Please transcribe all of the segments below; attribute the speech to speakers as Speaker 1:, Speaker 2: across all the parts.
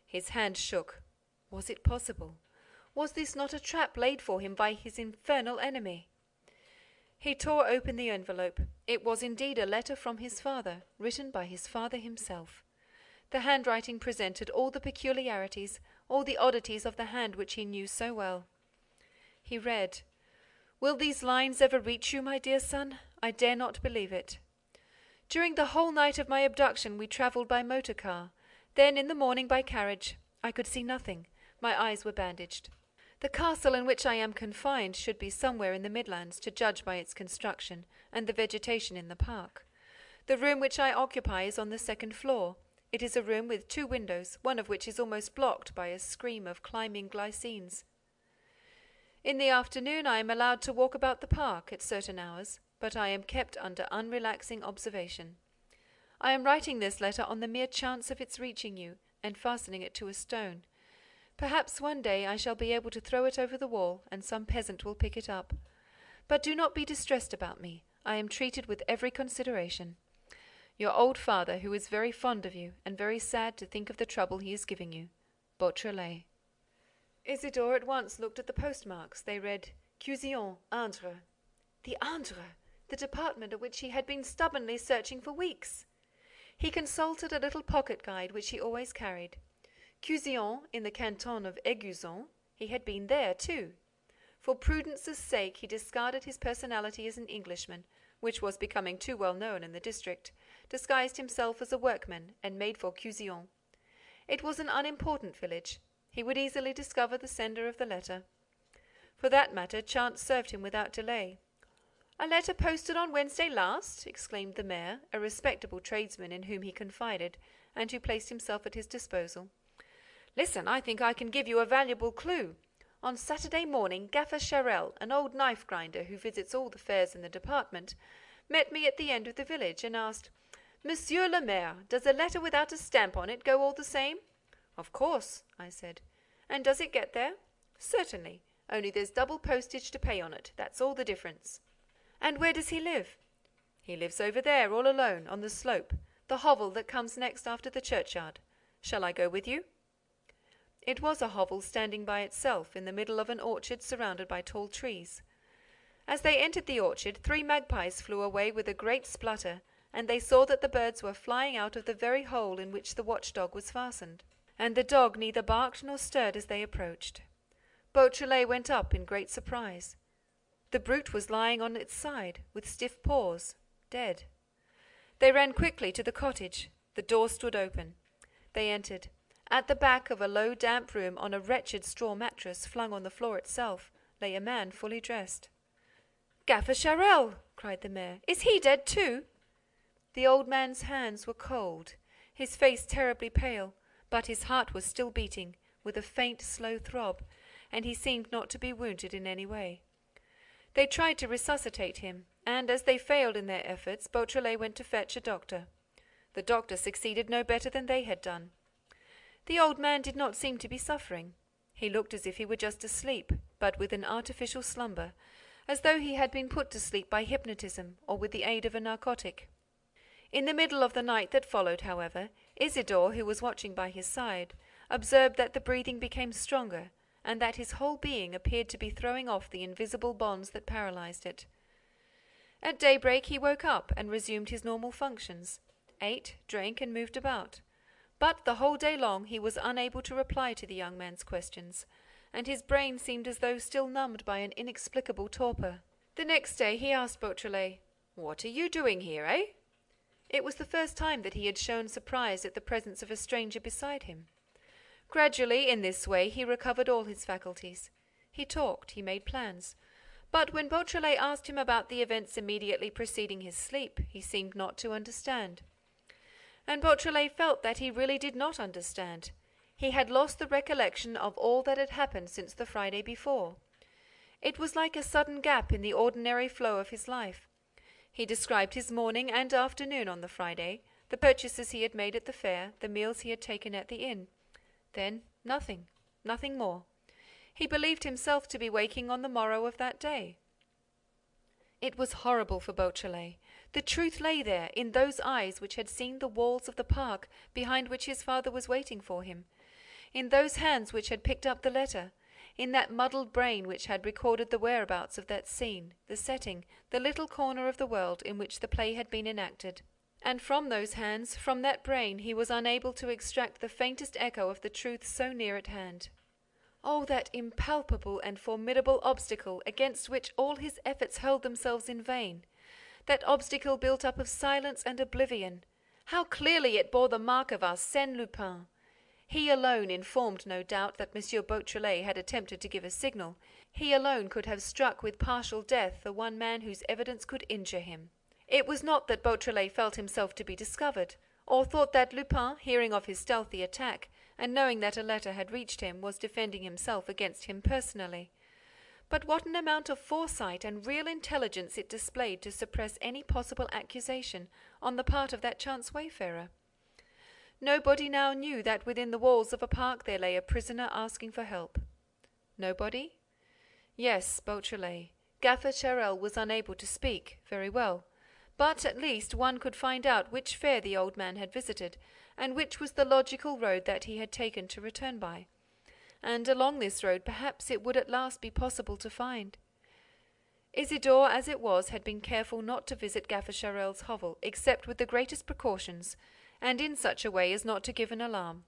Speaker 1: His hand shook. Was it possible? Was this not a trap laid for him by his infernal enemy? He tore open the envelope. It was indeed a letter from his father, written by his father himself. The handwriting presented all the peculiarities, all the oddities of the hand which he knew so well. He read, "Will these lines ever reach you, my dear son? I dare not believe it. During the whole night of my abduction we travelled by motor car, then in the morning by carriage. I could see nothing. My eyes were bandaged. The castle in which I am confined should be somewhere in the Midlands, to judge by its construction and the vegetation in the park. The room which I occupy is on the second floor. It is a room with 2 windows, one of which is almost blocked by a scream of climbing glycines. In the afternoon I am allowed to walk about the park at certain hours, but I am kept under unrelaxing observation. I am writing this letter on the mere chance of its reaching you, and fastening it to a stone. Perhaps one day I shall be able to throw it over the wall, and some peasant will pick it up. But do not be distressed about me. I am treated with every consideration. Your old father, who is very fond of you, and very sad to think of the trouble he is giving you. Beautrelet." Isidore at once looked at the postmarks. They read, Cuzion, Indre. The Indre! The department of which he had been stubbornly searching for weeks! He consulted a little pocket guide which he always carried. Cuzion, in the canton of Éguzon, he had been there too. For prudence's sake, he discarded his personality as an Englishman, which was becoming too well known in the district, disguised himself as a workman, and made for Cuzion. It was an unimportant village. He would easily discover the sender of the letter. For that matter, chance served him without delay. "A letter posted on Wednesday last?" exclaimed the mayor, a respectable tradesman in whom he confided, and who placed himself at his disposal. "Listen, I think I can give you a valuable clue. On Saturday morning, Gaffer Charel, an old knife-grinder who visits all the fairs in the department, met me at the end of the village and asked, 'Monsieur le Maire, does a letter without a stamp on it go all the same?' 'Of course,' I said. 'And does it get there?' 'Certainly, only there's double postage to pay on it, that's all the difference.' 'And where does he live?' 'He lives over there, all alone, on the slope, the hovel that comes next after the churchyard. Shall I go with you?' It was a hovel standing by itself, in the middle of an orchard surrounded by tall trees. As they entered the orchard, 3 magpies flew away with a great splutter, and they saw that the birds were flying out of the very hole in which the watchdog was fastened. And the dog neither barked nor stirred as they approached. Beautrelet went up in great surprise. The brute was lying on its side, with stiff paws, dead. They ran quickly to the cottage. The door stood open. They entered. At the back of a low, damp room, on a wretched straw mattress flung on the floor itself, lay a man fully dressed. "Gaffer Charel!" cried the mayor. "Is he dead too?" The old man's hands were cold, his face terribly pale, but his heart was still beating, with a faint, slow throb, and he seemed not to be wounded in any way. They tried to resuscitate him, and as they failed in their efforts, Beautrelet went to fetch a doctor. The doctor succeeded no better than they had done. The old man did not seem to be suffering. He looked as if he were just asleep, but with an artificial slumber, as though he had been put to sleep by hypnotism or with the aid of a narcotic. In the middle of the night that followed, however, Isidore, who was watching by his side, observed that the breathing became stronger, and that his whole being appeared to be throwing off the invisible bonds that paralyzed it. At daybreak he woke up and resumed his normal functions, ate, drank, and moved about. But the whole day long he was unable to reply to the young man's questions, and his brain seemed as though still numbed by an inexplicable torpor. The next day he asked Beautrelet, "What are you doing here, eh?" It was the first time that he had shown surprise at the presence of a stranger beside him. Gradually, in this way, he recovered all his faculties. He talked, he made plans. But when Beautrelet asked him about the events immediately preceding his sleep, he seemed not to understand. And Beautrelet felt that he really did not understand. He had lost the recollection of all that had happened since the Friday before. It was like a sudden gap in the ordinary flow of his life. He described his morning and afternoon on the Friday, the purchases he had made at the fair, the meals he had taken at the inn. Then nothing more. He believed himself to be waking on the morrow of that day. It was horrible for Beautrelet. The truth lay there, in those eyes which had seen the walls of the park behind which his father was waiting for him. in those hands which had picked up the letter, in that muddled brain which had recorded the whereabouts of that scene, the setting, the little corner of the world in which the play had been enacted. And from those hands, from that brain, he was unable to extract the faintest echo of the truth so near at hand. Oh, that impalpable and formidable obstacle against which all his efforts hurled themselves in vain! That obstacle built up of silence and oblivion! How clearly it bore the mark of Arsene Lupin! He alone, informed, no doubt, that M. Beautrelet had attempted to give a signal, he alone could have struck with partial death the one man whose evidence could injure him. It was not that Beautrelet felt himself to be discovered, or thought that Lupin, hearing of his stealthy attack, and knowing that a letter had reached him, was defending himself against him personally. But what an amount of foresight and real intelligence it displayed to suppress any possible accusation on the part of that chance wayfarer! Nobody now knew that within the walls of a park there lay a prisoner asking for help. Nobody? Yes, Beautrelet. Gaffer Charel was unable to speak, very well. But at least one could find out which fair the old man had visited, and which was the logical road that he had taken to return by. And along this road perhaps it would at last be possible to find. Isidore, as it was, had been careful not to visit Gaffer Charel's hovel, except with the greatest precautions, and in such a way as not to give an alarm.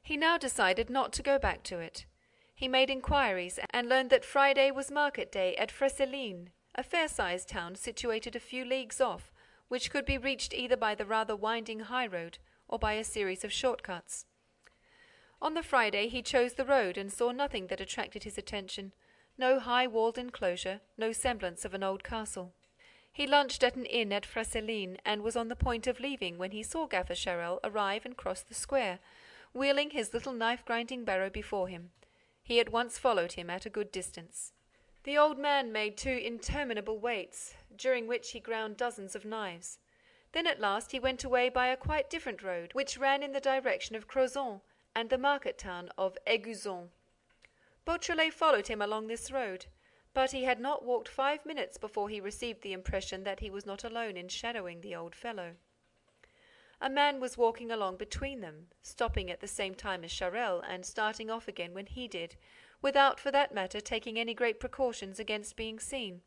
Speaker 1: He now decided not to go back to it. He made inquiries, and learned that Friday was market day at Fresselines, a fair-sized town situated a few leagues off, which could be reached either by the rather winding high road or by a series of short-cuts. On the Friday he chose the road and saw nothing that attracted his attention, no high-walled enclosure, no semblance of an old castle. He lunched at an inn at Fresselines and was on the point of leaving when he saw Gaffer Charel arrive and cross the square, wheeling his little knife-grinding barrow before him. He at once followed him at a good distance. The old man made 2 interminable waits, during which he ground dozens of knives. Then at last he went away by a quite different road, which ran in the direction of Crozon and the market town of Éguzon. Beautrelet followed him along this road, but he had not walked 5 minutes before he received the impression that he was not alone in shadowing the old fellow. A man was walking along between them, stopping at the same time as Charel and starting off again when he did, without, for that matter, taking any great precautions against being seen.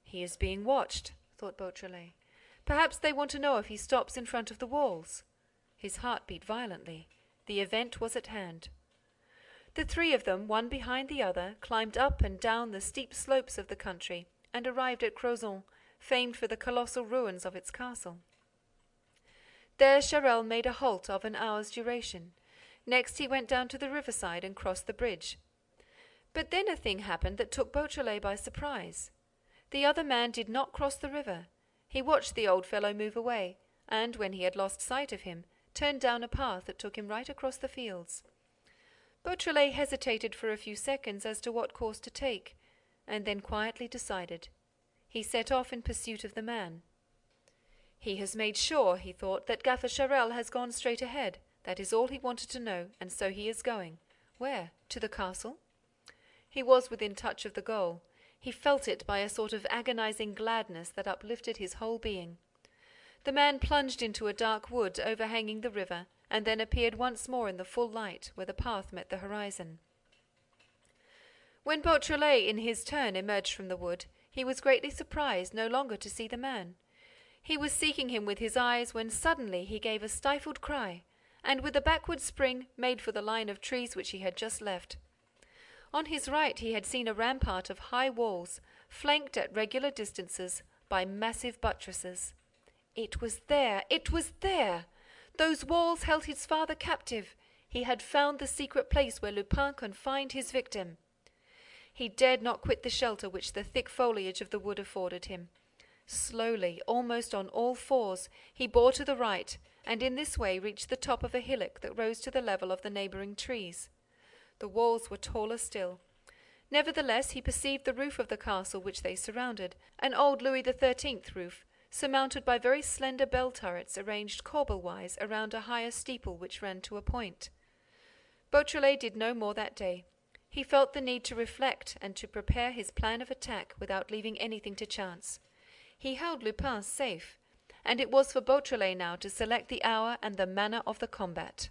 Speaker 1: He is being watched, thought Beautrelet. Perhaps they want to know if he stops in front of the walls. His heart beat violently. The event was at hand. The 3 of them, one behind the other, climbed up and down the steep slopes of the country and arrived at Crozon, famed for the colossal ruins of its castle. There Charel made a halt of an hour's duration. Next he went down to the riverside and crossed the bridge. But then a thing happened that took Beautrelet by surprise. The other man did not cross the river. He watched the old fellow move away, and, when he had lost sight of him, turned down a path that took him right across the fields. Beautrelet hesitated for a few seconds as to what course to take, and then quietly decided. He set off in pursuit of the man. He has made sure, he thought, that Gaffer Charel has gone straight ahead. That is all he wanted to know, and so he is going. Where? To the castle? He was within touch of the goal. He felt it by a sort of agonizing gladness that uplifted his whole being. The man plunged into a dark wood overhanging the river, and then appeared once more in the full light, where the path met the horizon. When Beautrelet, in his turn, emerged from the wood, he was greatly surprised no longer to see the man. He was seeking him with his eyes when suddenly he gave a stifled cry, and with a backward spring made for the line of trees which he had just left. On his right he had seen a rampart of high walls, flanked at regular distances by massive buttresses. It was there! It was there! Those walls held his father captive. He had found the secret place where Lupin confined his victim. He dared not quit the shelter which the thick foliage of the wood afforded him. Slowly, almost on all fours, he bore to the right, and in this way reached the top of a hillock that rose to the level of the neighbouring trees. The walls were taller still. Nevertheless, he perceived the roof of the castle which they surrounded, an old Louis XIII roof, surmounted by very slender bell turrets arranged corbel-wise around a higher steeple which ran to a point. Beautrelet did no more that day. He felt the need to reflect and to prepare his plan of attack without leaving anything to chance. He held Lupin safe, and it was for Beautrelet now to select the hour and the manner of the combat.